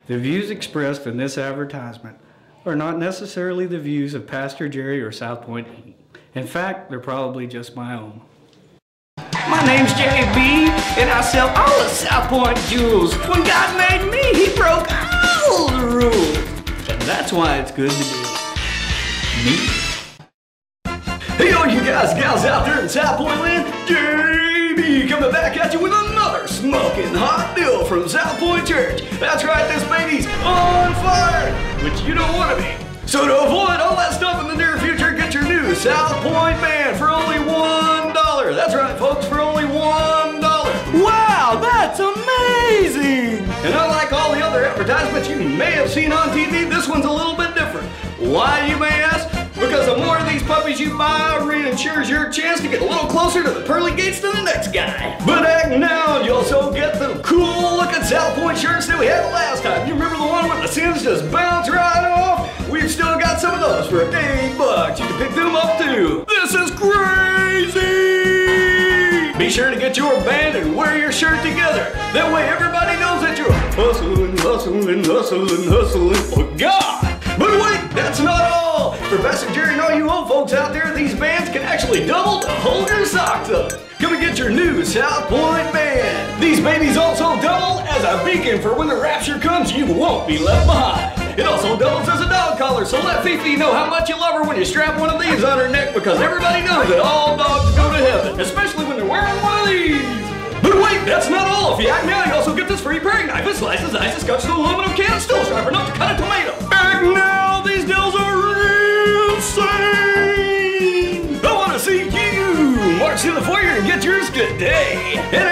The views expressed in this advertisement are not necessarily the views of Pastor Jerry or South Point. In fact, they're probably just my own. My name's JB, and I sell all the South Point jewels. When God made me, He broke all the rules. And that's why it's good to be me. Hey, all you guys, gals out there in South Point land, JB coming back at you with another smoking hot deal from South Point Church. That's right, this baby's on fire, which you don't want to be. So to avoid all that stuff in the near future, get your new South Point band for only $1. That's right, folks, for only $1. Wow, that's amazing! And unlike all the other advertisements you may have seen on TV, this one's a little bit different. Why, you may ask? Because the more of these puppies you buy reinsures your chance to get a little closer to the pearly gates than the next guy. But act now, and you also get the cool looking South Point shirts that we had last time. You remember the one where the sins just bounce right off? We've still got some of those for $8. You can pick them up too. This is crazy! Be sure to get your band and wear your shirt together. That way everybody knows that you're hustling, hustling, hustling, hustling for God. But wait, that's not all! For Pastor Jerry and all you old folks out there, these bands can actually double to hold your socks up. Come and get your new South Point band. These babies also double as a beacon for when the rapture comes, you won't be left behind. It also doubles as a dog collar, so let Fifi know how much you love her when you strap one of these on her neck, because everybody knows that all dogs go to heaven, especially when they're wearing one of these. But wait, that's not all. If you act now, you also get this free paring knife. It slices ice, it cuts an aluminum can, still sharp enough to cut a tomato. Act now, these deals are real insane. I want to see you march to the foyer and get yours today. And